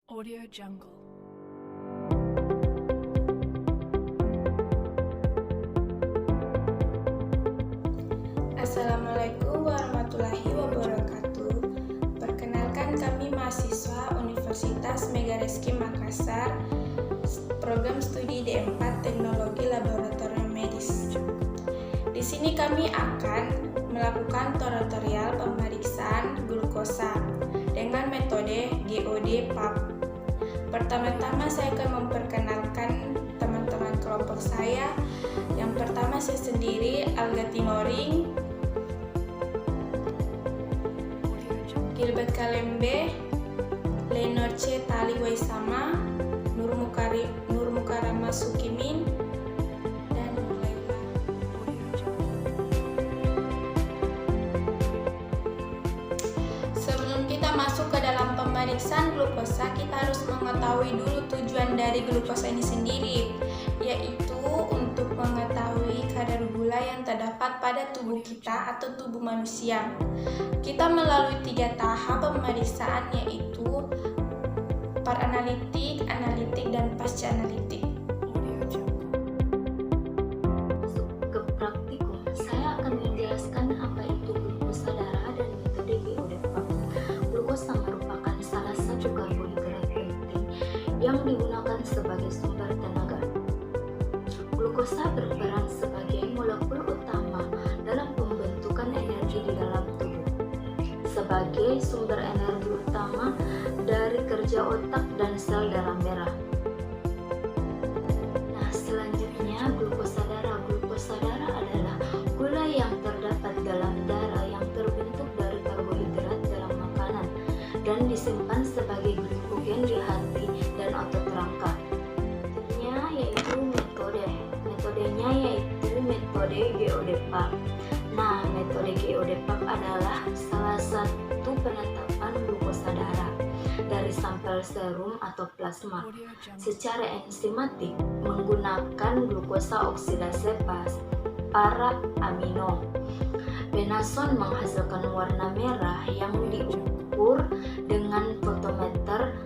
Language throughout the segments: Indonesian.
Audio Jungle. Assalamualaikum warahmatullahi wabarakatuh. Perkenalkan, kami mahasiswa Universitas Megareskin Makassar, program studi D4 Teknologi Laboratorium Medis. Di sini kami akan melakukan tutorial pemeriksaan glukosa dengan metode GOD-PAP. Pertama-tama saya akan memperkenalkan teman-teman kelompok saya. Yang pertama saya sendiri, Alga Tinoring, Gilbert Kalembe, Lenorce Tali Waisama, Nur Mukarama Sukimin, dan Nur Laila. Sebelum kita masuk ke dalam pemeriksaan glukosa, kita harus mengetahui dulu tujuan dari glukosa ini sendiri, yaitu untuk mengetahui kadar gula yang terdapat pada tubuh kita atau tubuh manusia. Kita melalui 3 tahap pemeriksaan, yaitu pra-analitik, analitik, dan pasca-analitik. Masuk ke praktikum, saya akan menjelaskan apa itu glukosa darah dan metode GOD-PAP. Glukosa merupakan salah satu karbohidrat penting yang digunakan sebagai sumber tenaga. Glukosa berperan sebagai molekul utama dalam pembentukan energi di dalam tubuh, sebagai sumber energi utama dari kerja otak dan sel darah merah. Nah, selanjutnya glukosa darah. Glukosa darah adalah gula yang terdapat dalam darah yang terbentuk dari karbohidrat dalam makanan dan disimpan sebagai glikogen di hati dan otot rangka. Metodenya yaitu metode GOD-PAP. Nah, metode GOD-PAP adalah salah satu penetapan glukosa darah dari sampel serum atau plasma secara enzimatik menggunakan glukosa oksidase para amino. Penason menghasilkan warna merah yang diukur dengan fotometer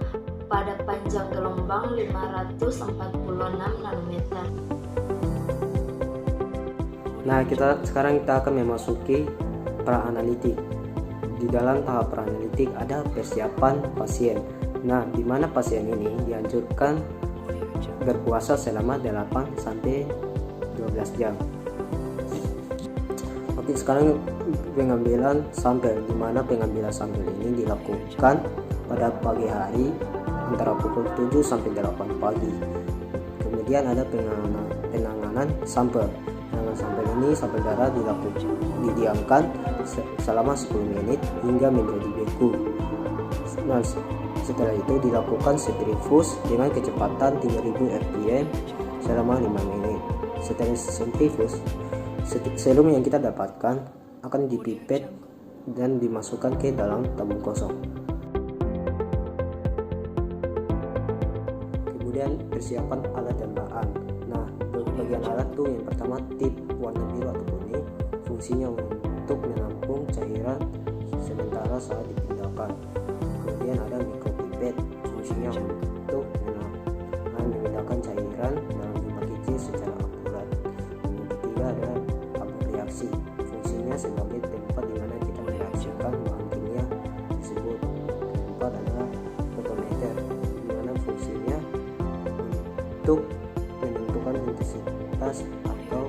pada panjang gelombang 546 nanometer. Nah, sekarang kita akan memasuki pra-analitik. Di dalam tahap pra-analitik ada persiapan pasien. Nah, di mana pasien ini dianjurkan berpuasa selama 8 sampai 12 jam. Oke, sekarang pengambilan sampel, di mana pengambilan sampel ini dilakukan pada pagi hari antara pukul 7 sampai 8 pagi. Kemudian ada penanganan sampel. Sampel ini, sampel darah didiamkan selama 10 menit hingga menjadi beku. Nah, setelah itu dilakukan sentrifus dengan kecepatan 3000 rpm selama 5 menit. Setelah sentrifus, serum yang kita dapatkan akan dipipet dan dimasukkan ke dalam tabung kosong. Kemudian persiapan alat dan bahan. Nah, bagian alat tuh yang pertama tip warna biru atau kuning, fungsinya untuk menampung cairan sementara saat dipindahkan. Kemudian ada mikropipet, fungsinya untuk memindahkan cairan dalam jumlah kecil secara akurat. Yang ketiga ada tabung reaksi, fungsinya sebagai tempat di mana kita mereaksikan bahan kimia tersebut. Keempat ada fotometer, di mana fungsinya untuk menentukan intensitas atau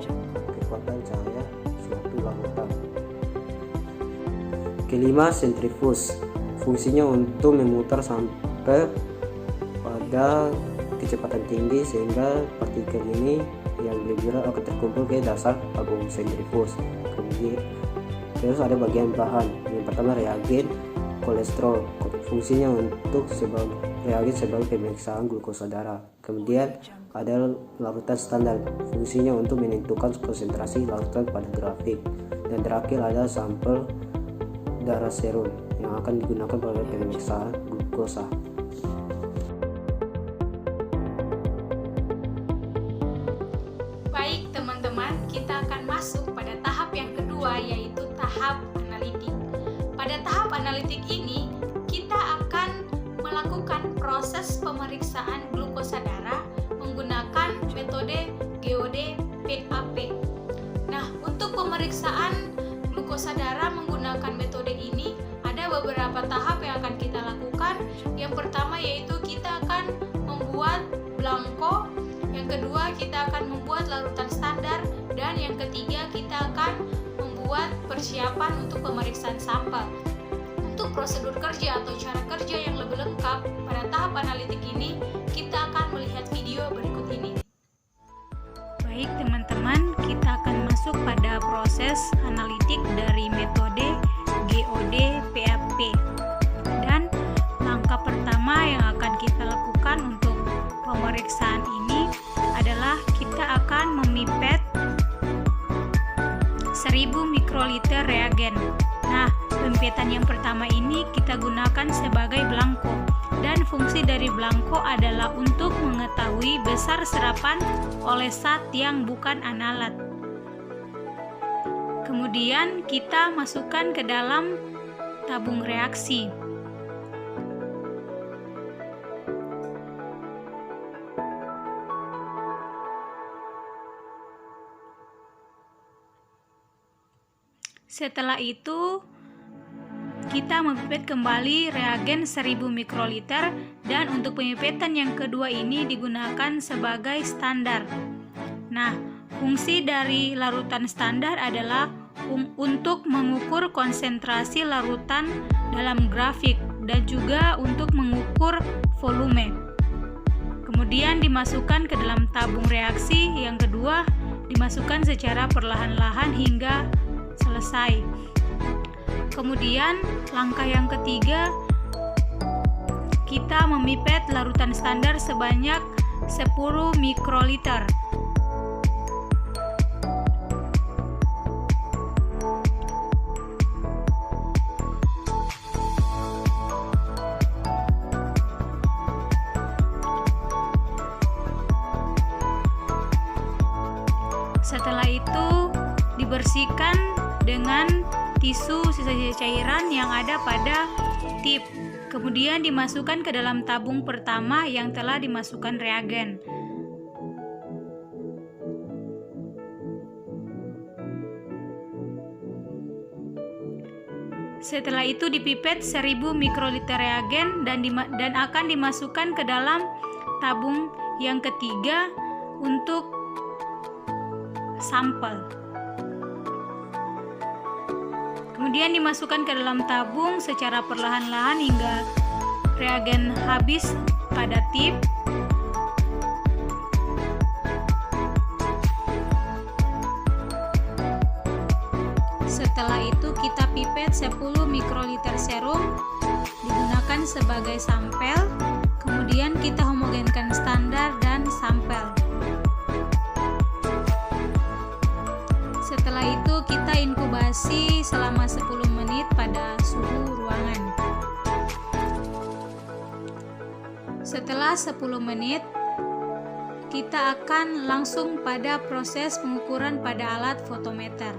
kekuatan cahaya suatu larutan. Kelima, sentrifus, fungsinya untuk memutar sampai pada kecepatan tinggi sehingga partikel ini yang lebih berat akan terkumpul ke dasar tabung sentrifus. Kemudian terus ada bagian bahan. Yang pertama reagen kolesterol, fungsinya untuk reagen sebagai pemeriksaan glukosa darah. Kemudian ada larutan standar, fungsinya untuk menentukan konsentrasi larutan pada grafik. Dan terakhir ada sampel darah serum yang akan digunakan pada pemeriksaan glukosa. Baik teman-teman, kita akan masuk pada tahap yang kedua, yaitu tahap analitik. Pada tahap analitik ini, kita akan melakukan proses proses pemeriksaan glukosa darah menggunakan metode GOD PAP. Nah, untuk pemeriksaan glukosa darah menggunakan metode ini ada beberapa tahap yang akan kita lakukan. Yang pertama yaitu kita akan membuat blanko, yang kedua kita akan membuat larutan standar, dan yang ketiga kita akan membuat persiapan untuk pemeriksaan sampel. Untuk prosedur kerja atau cara kerja yang lebih lengkap pada tahap analitik ini, kita akan melihat video berikut ini. Baik teman-teman, kita akan masuk pada proses analitik dari metode GOD PAP. Dan langkah pertama yang akan kita lakukan untuk pemeriksaan ini adalah kita akan memipet 1000 mikroliter reagen. Nah, pemipetan yang pertama ini kita gunakan sebagai blanko, dan fungsi dari blanko adalah untuk mengetahui besar serapan oleh zat yang bukan analat. Kemudian kita masukkan ke dalam tabung reaksi. Setelah itu, kita memipet kembali reagen 1000 mikroliter, dan untuk pemipetan yang kedua ini digunakan sebagai standar. Nah, fungsi dari larutan standar adalah untuk mengukur konsentrasi larutan dalam grafik dan juga untuk mengukur volume. Kemudian dimasukkan ke dalam tabung reaksi yang kedua, dimasukkan secara perlahan-lahan hingga selesai. Kemudian langkah yang ketiga, kita memipet larutan standar sebanyak 10 mikroliter. Setelah itu dibersihkan dengan tisu sisa-sisa cairan yang ada pada tip. Kemudian dimasukkan ke dalam tabung pertama yang telah dimasukkan reagen. Setelah itu dipipet 1000 mikroliter reagen dan akan dimasukkan ke dalam tabung yang ketiga untuk sampel. Kemudian dimasukkan ke dalam tabung secara perlahan-lahan hingga reagen habis pada tip. Setelah itu kita pipet 10 mikroliter serum digunakan sebagai sampel. Kemudian kita homogenkan standar dan sampel. Setelah itu kita inkubasi selama 10 menit pada suhu ruangan. Setelah 10 menit, kita akan langsung pada proses pengukuran pada alat fotometer.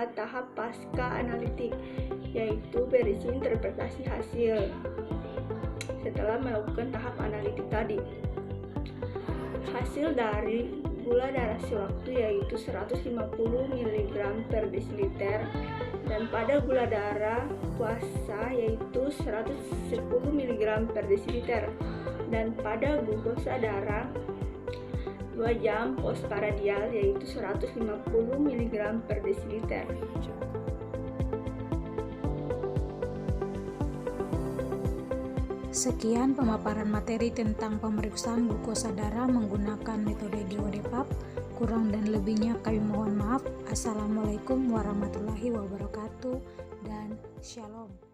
pada tahap pasca analitik, yaitu berisi interpretasi hasil setelah melakukan tahap analitik tadi. Hasil dari gula darah sewaktu yaitu 150 mg per desiliter, dan pada gula darah puasa yaitu 110 mg per desiliter, dan pada glukosa darah 2 jam postprandial yaitu 150 mg per desiliter. Sekian pemaparan materi tentang pemeriksaan glukosa darah menggunakan metode GeoDePaP. Kurang dan lebihnya kami mohon maaf. Assalamualaikum warahmatullahi wabarakatuh dan Shalom.